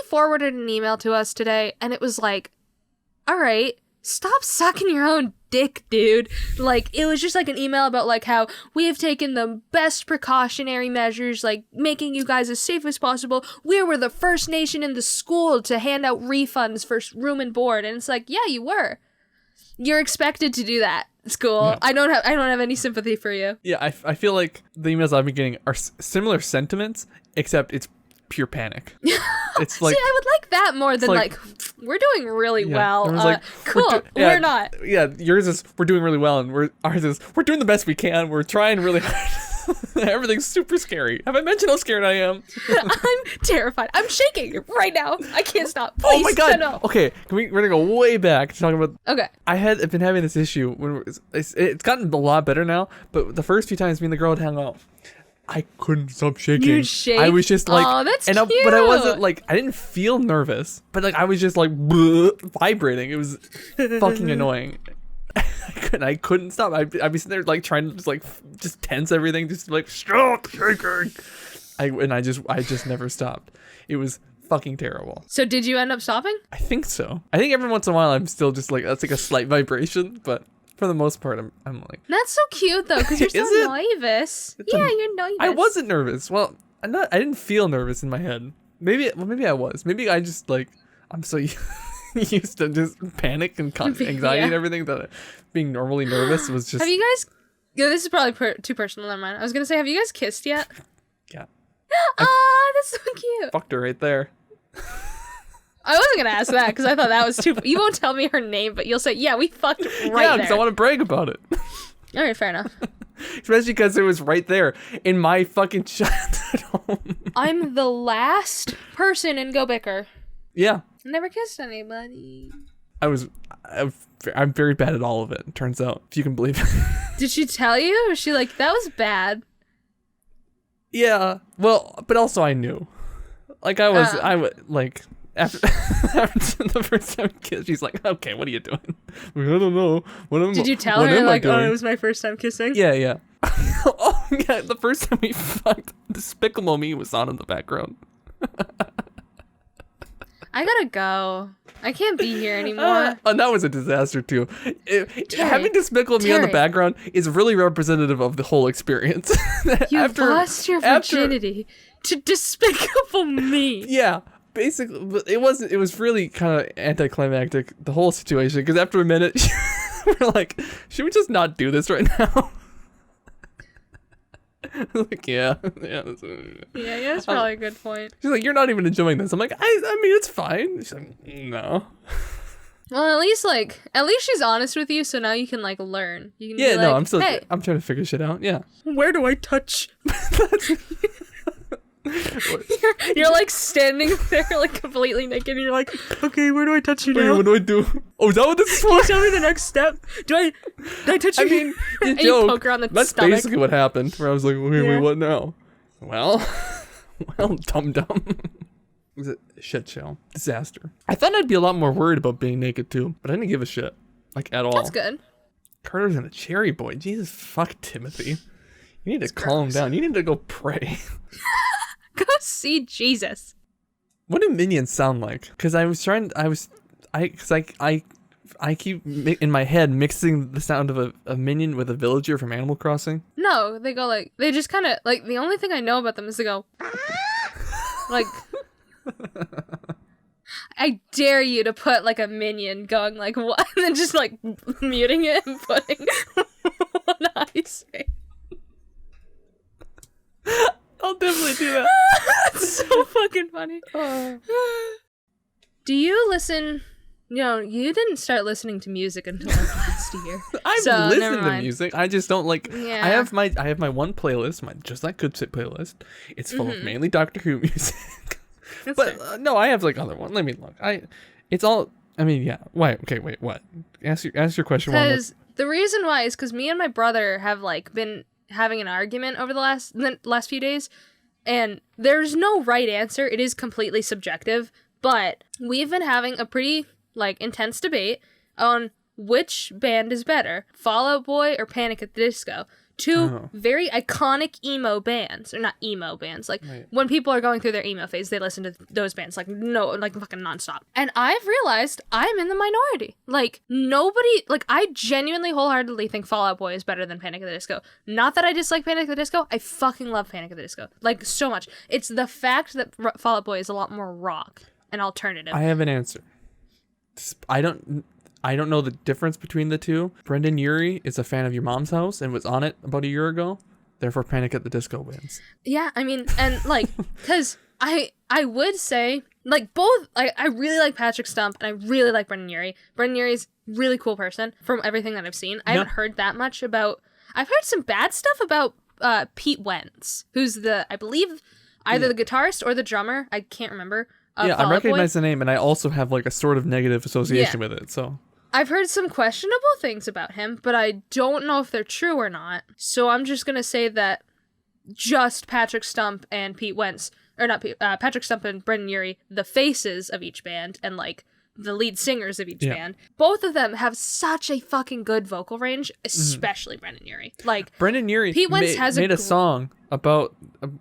forwarded an email to us today, and it was like, all right, stop sucking your own dick, dude. Like, it was just like an email about like how we have taken the best precautionary measures, like making you guys as safe as possible. We were the first nation in the school to hand out refunds for room and board. And it's like, yeah, you were. You're expected to do that. School. Yeah. I don't have any sympathy for you. Yeah, I feel like the emails I've been getting are similar sentiments, except it's pure panic. It's like, see, I would like that more than like we're doing really well. Like, cool. We're not. Yeah, yours is we're doing really well, and ours is we're doing the best we can. We're trying really hard. Everything's super scary. Have I mentioned how scared I am? I'm terrified. I'm shaking right now. I can't stop. Please, oh my god. Okay, we're gonna go way back to talk about. Okay. I've been having this issue when it's gotten a lot better now, but the first few times me and the girl would hang out, I couldn't stop shaking. You'd shake? I was just like, oh, that's cute. But I wasn't like, I didn't feel nervous, but like I was just like vibrating. It was fucking annoying. I couldn't stop. I'd be sitting there like trying to just tense everything, just like stop shaking. I just never stopped. It was fucking terrible. So did you end up stopping? I think so. I think every once in a while I'm still just like, that's like a slight vibration, but for the most part I'm like. That's so cute though, because you're so nervous. Yeah, you're nervous. I wasn't nervous. Well, I didn't feel nervous in my head. Maybe I was. Maybe I just like, I'm so used to just panic and anxiety and everything that being normally nervous was just. Have you guys? Yeah, this is probably too personal. Never mind. I was gonna say, have you guys kissed yet? Yeah. Oh, that's so cute. Fucked her right there. I wasn't gonna ask that because I thought that was too. You won't tell me her name, but you'll say, "Yeah, we fucked right there." Yeah, because I want to brag about it. All right, fair enough. Especially because it was right there in my fucking childhood home. I'm the last person in GoBicker. Yeah. Never kissed anybody. I'm very bad at all of it, it turns out, if you can believe it. Did she tell you? Was she like, that was bad? Yeah. Well, but also I knew. Like I would like after the first time we kissed, she's like, okay, what are you doing? Like, I don't know. Did you tell her like, oh, it was my first time kissing? Yeah. Oh yeah, the first time we fucked, Despicable Me was on in the background. I gotta go. I can't be here anymore. And that was a disaster too. Having Despicable Me on the background is really representative of the whole experience. You lost your virginity to Despicable Me. Yeah, basically, it was really kind of anticlimactic, the whole situation, because after a minute, we're like, should we just not do this right now? Like, yeah, that's probably a good point. She's like, you're not even enjoying this. I'm like, I mean, it's fine. She's like, no. Well, at least she's honest with you, so now you can like learn. You can no, I'm still, I'm trying to figure shit out. Yeah. Where do I touch? You're like standing there like completely naked, and you're like, okay, where do I touch you now? What do I do? Oh, is that what this is for? Can you tell me the next step? Do I touch you? I mean, and you poke her on the that's stomach. basically what happened. Where I was like, wait, what now? Well, dum. It was a shit show. Disaster. I thought I'd be a lot more worried about being naked too, but I didn't give a shit. Like, at all. That's good. Carter's in a cherry boy. Jesus fuck, Timothy. You need to calm down. You need to go pray. Go see Jesus. What do minions sound like? Because I keep in my head mixing the sound of a minion with a villager from Animal Crossing. No, they go like, they just kind of like, the only thing I know about them is they go like, I dare you to put like a minion going like what, and then just like muting it and putting one eye say. I'll definitely do that. That's so fucking funny. Do you listen? No, you didn't start listening to music until like last year. I've listened to music. I just don't like. Yeah. I have my one playlist, my Just Like Good Sit playlist. It's full of mainly Doctor Who music. But no, I have like other one. Let me look. It's all. I mean, yeah. Why? Okay, wait. What? Ask your question. Because the reason why is because me and my brother have like been having an argument over the last few days, and there's no right answer. It is completely subjective, but we've been having a pretty like intense debate on which band is better, Fall Out Boy or Panic at the Disco? Two very iconic emo bands, or not emo bands. Like when people are going through their emo phase, they listen to those bands like fucking nonstop. And I've realized I'm in the minority. Like nobody, like I genuinely wholeheartedly think Fall Out Boy is better than Panic at the Disco. Not that I dislike Panic at the Disco. I fucking love Panic at the Disco. Like so much. It's the fact that Fall Out Boy is a lot more rock and alternative. I have an answer. I don't know the difference between the two. Brendan Urie is a fan of Your Mom's House and was on it about a year ago. Therefore, Panic at the Disco wins. Yeah, I mean, and like, because I would say, like, both, I really like Patrick Stump and I really like Brendan Urie. Brendan Urie's a really cool person from everything that I've seen. I haven't heard that much about, I've heard some bad stuff about Pete Wentz, who's I believe, either the guitarist or the drummer. I can't remember. I recognize the name and I also have like a sort of negative association with it, so. I've heard some questionable things about him, but I don't know if they're true or not. So I'm just going to say that just Patrick Stump and Pete Wentz, or not Patrick Stump and Brendan Urie, the faces of each band, and like the lead singers of each band, both of them have such a fucking good vocal range, especially Brendan Urie. Like Brendan Urie Pete Wentz made a song about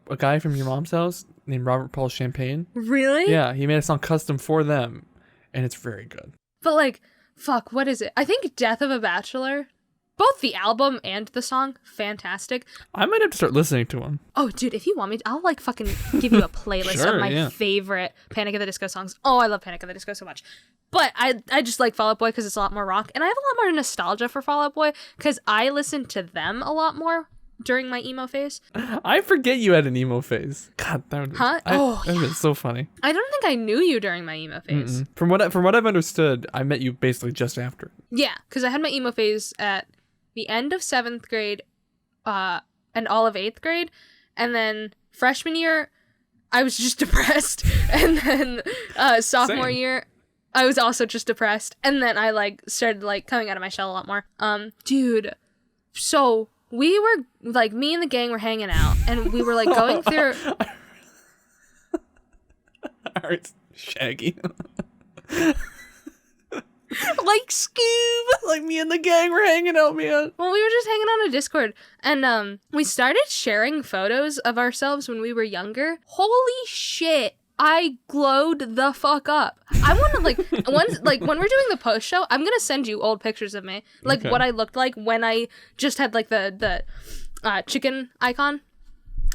a guy from Your Mom's House named Robert Paul Champagne. Really? Yeah, he made a song custom for them, and it's very good. But like, fuck, what is it? I think Death of a Bachelor, both the album and the song, fantastic. I might have to start listening to them. Oh, dude, if you want me to, I'll like fucking give you a playlist of my favorite Panic at the Disco songs. Oh, I love Panic at the Disco so much. But I just like Fall Out Boy because it's a lot more rock. And I have a lot more nostalgia for Fall Out Boy because I listened to them a lot more during my emo phase. I forget you had an emo phase. God, that would that was so funny. I don't think I knew you during my emo phase. From what I've understood, I met you basically just after. Yeah, because I had my emo phase at the end of 7th grade and all of 8th grade. And then freshman year, I was just depressed. And then sophomore year, I was also just depressed. And then I like started like coming out of my shell a lot more. Dude, so we were like, me and the gang were hanging out and we were like going through. Alright, Shaggy. Like Scoob. Like me and the gang were hanging out, man. Well, we were just hanging on a Discord and we started sharing photos of ourselves when we were younger. Holy shit. I glowed the fuck up. I want to when we're doing the post show, I'm going to send you old pictures of me. Like what I looked like when I just had like the chicken icon.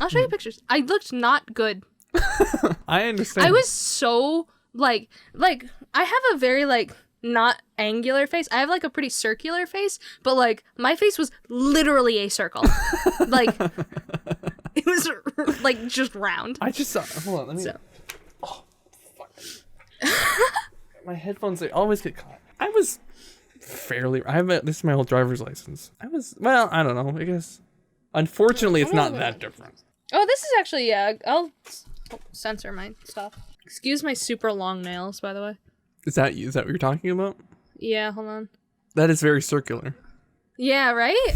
I'll show you pictures. I looked not good. I understand. I was so like I have a very like not angular face. I have like a pretty circular face, but like my face was literally a circle. Like it was like just round. I just saw. Hold on, let me. Oh, fuck. My headphones, they always get caught. I was fairly. This is my old driver's license. I don't know. I guess. Unfortunately, it's not that different. Oh, this is actually I'll censor my stuff. Excuse my super long nails, by the way. Is that what you're talking about? Yeah, hold on. That is very circular. Yeah, right?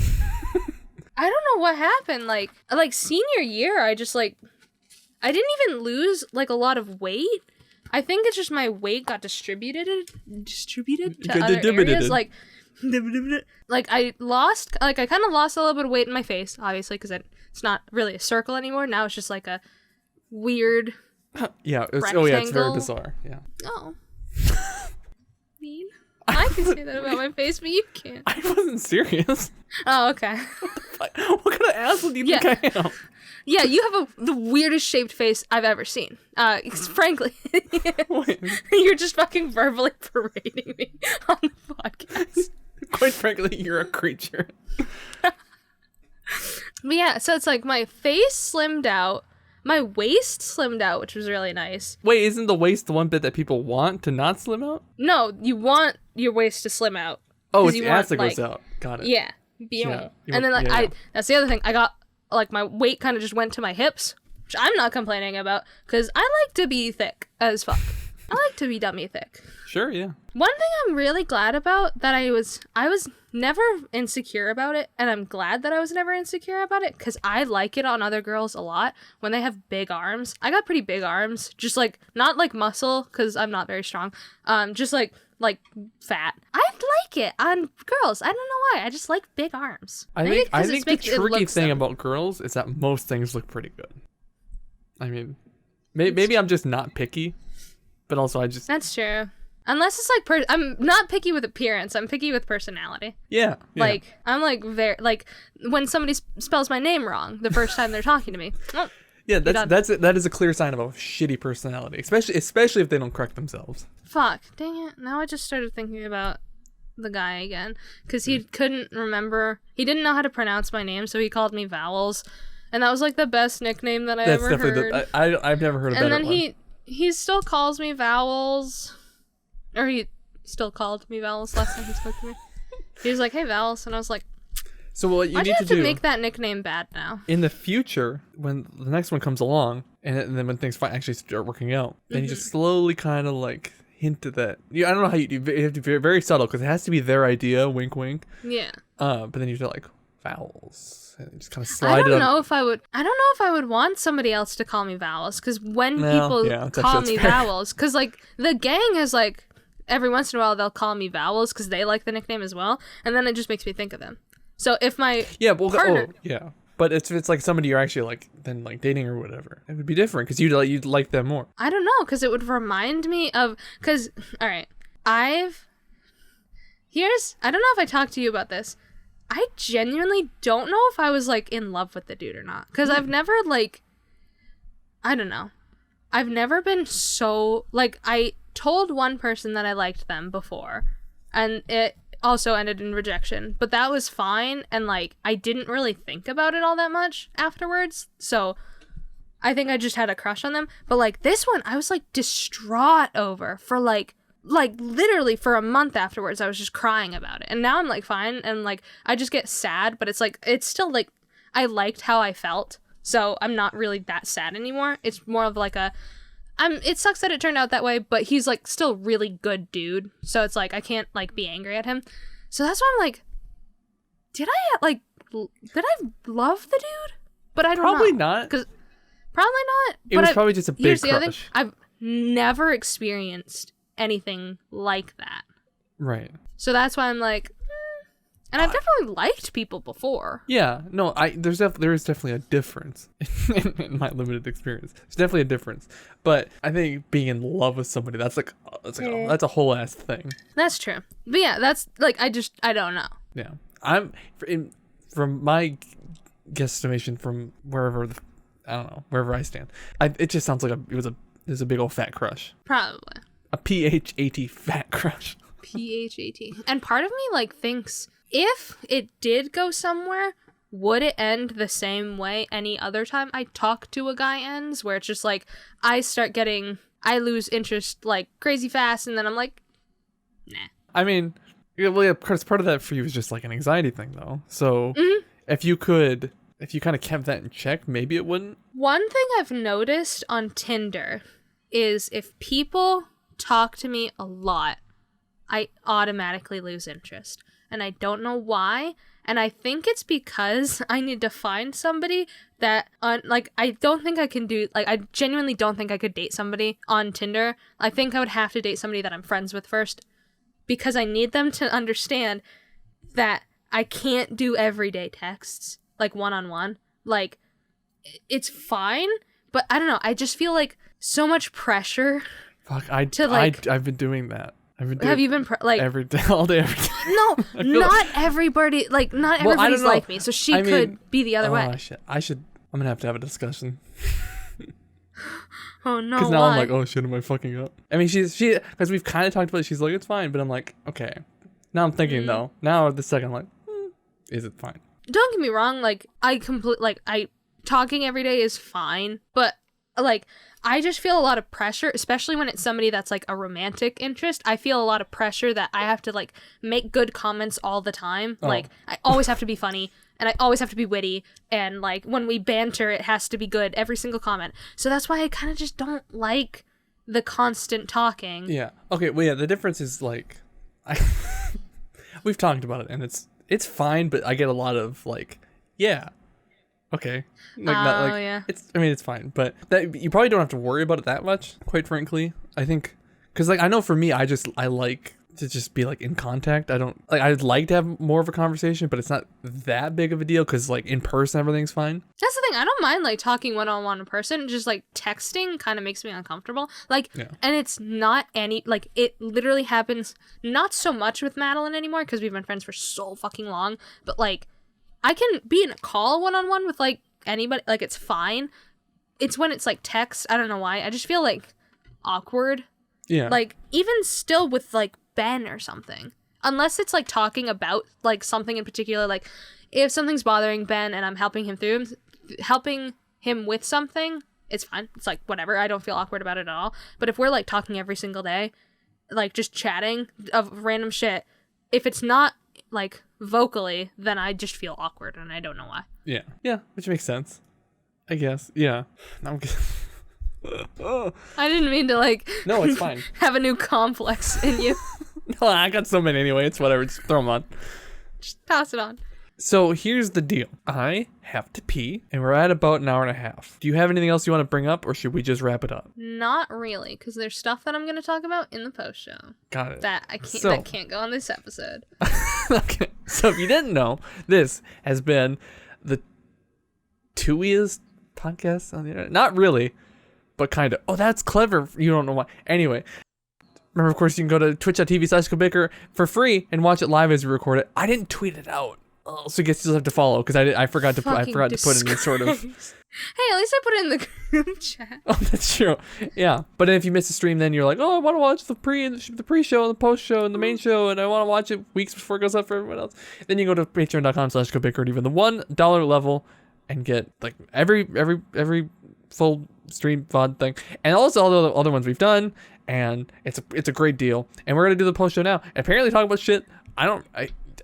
I don't know what happened. Like senior year, I just like, I didn't even lose like a lot of weight. I think it's just my weight got distributed to other areas. Like I kind of lost a little bit of weight in my face, obviously, because it's not really a circle anymore. Now it's just like a weird it's very bizarre. Yeah. Oh. Mean. I can say that about my face, but you can't. I wasn't serious. Oh, okay. What kind of asshole do you think I am? Yeah, you have the weirdest shaped face I've ever seen. Frankly. You're just fucking verbally berating me on the podcast. Quite frankly, you're a creature. But yeah, so it's like my face slimmed out. My waist slimmed out, which was really nice. Wait, isn't the waist the one bit that people want to not slim out? No, you want your waist to slim out. Oh, it's the ass that goes out. Got it. Yeah. And then that's the other thing. I got like my weight kind of just went to my hips, which I'm not complaining about because I like to be thick as fuck. I like to be dummy thick. Sure, yeah. One thing I'm really glad about that I was never insecure about it, and I'm glad that I was never insecure about it because I like it on other girls a lot when they have big arms. I got pretty big arms, just like not like muscle because I'm not very strong. Just like fat. I like it on girls. I don't know why. I just like big arms. I Maybe think 'cause it the makes- it tricky looks thing them. about girls is that most things look pretty good. I mean, maybe I'm just not picky, but also I just That's true. Unless it's like I'm not picky with appearance. I'm picky with personality. yeah. Like I'm like very like when somebody spells my name wrong the first time they're talking to me. Oh, yeah, done. that is a clear sign of a shitty personality, especially if they don't correct themselves. fuck, dang it! Now I just started thinking about the guy again because he couldn't remember. He didn't know how to pronounce my name, so he called me Vowels, and that was like the best nickname that I That's ever definitely heard. I've never heard a And better then one. he still calls me Vowels, or he still called me Vowels last time he spoke to me. He was like, "Hey Vowels," and I was like, So what you "Why'd need you to have to do make that nickname bad now?" in the future, when the next one comes along, and then when things actually start working out, then you just slowly kind of like hint at that. Yeah, I don't know how you have to be very subtle because it has to be their idea. Wink, wink. Yeah. But then you do like vowels and just kind of I slide it don't up. know if I would. I don't know if I would want somebody else to call me Vowels because when Well, people yeah, call that's me fair. Vowels, because like the gang is like every once in a while they'll call me Vowels because they like the nickname as well, and then it just makes me think of them. So if my Yeah, well, partner, yeah. But if it's like somebody you're actually like then like dating or whatever, it would be different because you'd like them more. I don't know, because it would remind me of because all right, I don't know if I talked to you about this. I genuinely don't know if I was like in love with the dude or not because I've never like I don't know. I've never been so like I told one person that I liked them before and it also ended in rejection, but that was fine and like I didn't really think about it all that much afterwards. So I think I just had a crush on them, but like this one I was like distraught over for like literally for a month afterwards. I was just crying about it, and now I'm like fine, and like I just get sad, but it's like it's still like I liked how I felt, so I'm not really that sad anymore. It's more of like it sucks that it turned out that way, but he's like still really good dude, so it's like I can't like be angry at him. So that's why I'm like, did I love the dude? But I don't know. Probably not. Because probably not. It was probably just a big here's the other thing. crush. I've never experienced anything like that. Right. So that's why I'm like, and I've definitely liked people before. Yeah, no, there is definitely a difference in my limited experience. There's definitely a difference, but I think being in love with somebody that's a whole ass thing. That's true. But yeah, that's like I don't know. Yeah, from my guesstimation from wherever wherever I stand. It just sounds like it was a big old fat crush, Probably. a PHAT fat crush. PHAT. And part of me like thinks if it did go somewhere, would it end the same way any other time I talk to a guy ends, where it's just like I lose interest like crazy fast, and then I'm like, nah. I mean, yeah, well, yeah, part of that for you is just like an anxiety thing, though. So if you kind of kept that in check, maybe it wouldn't. One thing I've noticed on Tinder is if people talk to me a lot, I automatically lose interest. And I don't know why. And I think it's because I need to find somebody that, I don't think I can do, I genuinely don't think I could date somebody on Tinder. I think I would have to date somebody that I'm friends with first. Because I need them to understand that I can't do everyday texts, like one-on-one. Like, it's fine, but I don't know. I just feel like so much pressure. Fuck, I've been doing that. Have you been every day, all day, every day? No, not everybody. Like, not Well, I everybody's don't know. like me. So she could be the other way. I should. I'm gonna have to have a discussion. Oh no! Because now why? I'm like, oh shit, am I fucking up? I mean, because we've kind of talked about it. She's like, it's fine, but I'm like, okay. Now I'm thinking though. Now the second, I'm like, is it fine? Don't get me wrong. Like, talking every day is fine, but like, I just feel a lot of pressure, especially when it's somebody that's like a romantic interest. I feel a lot of pressure that I have to like make good comments all the time. Oh. Like, I always have to be funny and I always have to be witty. And like, when we banter, it has to be good, every single comment. So that's why I kind of just don't like the constant talking. Yeah. Okay. Well, yeah. The difference is like, we've talked about it, and it's fine, but I get a lot of like, yeah. Okay. Yeah. It's fine, but that you probably don't have to worry about it that much, quite frankly. I think because like I know for me, I like to just be like in contact. I don't like. I'd like to have more of a conversation, but it's not that big of a deal because like in person everything's fine. That's the thing. I don't mind like talking one-on-one in person. Just like texting kind of makes me uncomfortable. Like, and it's not any like it literally happens not so much with Madeline anymore because we've been friends for so fucking long. But like, I can be in a call one-on-one with like anybody. Like it's fine. It's when it's like text. I don't know why. I just feel like awkward. Yeah. Like even still with like Ben or something, unless it's like talking about like something in particular, like if something's bothering Ben and I'm helping him with something, it's fine. It's like whatever. I don't feel awkward about it at all. But if we're like talking every single day, like just chatting of random shit, if it's not like vocally, then I just feel awkward and I don't know why. Yeah, which makes sense, I guess. Yeah. I'm I didn't mean to like no, it's fine. have a new complex in you. No, I got so many anyway. It's whatever. Just throw them on. Just pass it on. So here's the deal. I have to pee, and we're at about an hour and a half. Do you have anything else you want to bring up, or should we just wrap it up? Not really, because there's stuff that I'm going to talk about in the post show. Got it. That can't go on this episode. Okay. So if you didn't know, this has been the twoiest podcast on the internet. Not really, but kind of. Oh, that's clever. You don't know why. Anyway. Remember, of course, you can go to twitch.tv/GoBicker for free and watch it live as we record it. I didn't tweet it out. Oh, so you guys still have to follow because I forgot to put in any sort of. Hey, at least I put it in the group chat. Oh, that's true. Yeah, but if you miss a stream, then you're like, oh, I want to watch the pre-show and the post-show and the main show, and I want to watch it weeks before it goes up for everyone else. Then you go to patreon.com/GoBicker, even the $1 level, and get like every full stream VOD thing, and also all the other ones we've done. And it's a great deal. And we're gonna do the post show now. And apparently talk about shit. I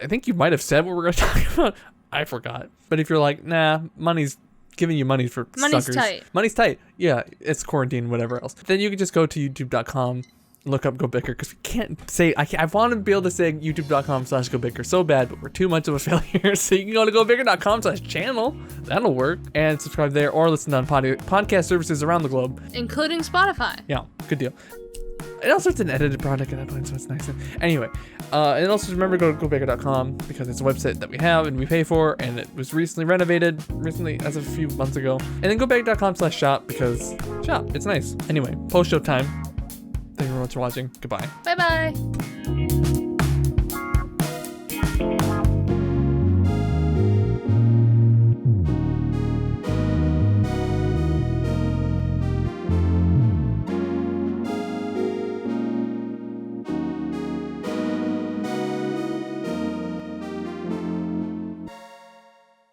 think you might have said what we're gonna talk about. I forgot. But if you're like, nah, money's giving you money for suckers. Money's tight. Yeah, it's quarantine, whatever else. Then you can just go to youtube.com, look up GoBicker, because we can't say I want to be able to say youtube.com/GoBicker so bad, but we're too much of a failure. So you can go to GoBicker.com/channel. That'll work. And subscribe there or listen on podcast services around the globe. Including Spotify. Yeah, good deal. And also it's an edited product at that point, so it's nice. Anyway, and also remember to go to GoBicker.com because it's a website that we have and we pay for, and it was recently renovated, as of a few months ago. And then GoBicker.com/shop because shop, it's nice. Anyway, post show time. Thank you very much for watching. Goodbye. Bye-bye.